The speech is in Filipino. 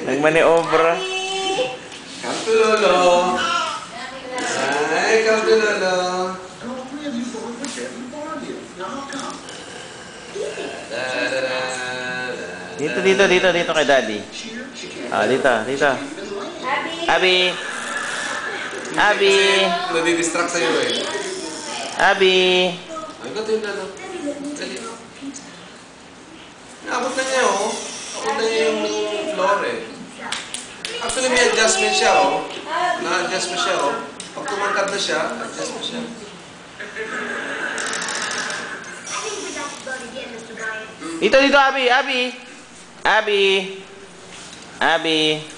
Nagmaniobra. Come to Lolo. Ay, come to Lolo. Dito kay Daddy. Dito. Abi. Nadidistract sa'yo eh. Abi. Ay, gato yung Lolo. Dali. Naabot na niya oh. Abot na niya yung floor eh. Actually, may adjustment siya oh. Na-adjust mo siya oh. Pag tumangkad na siya, adjust mo siya. Dito, Abi. Abi.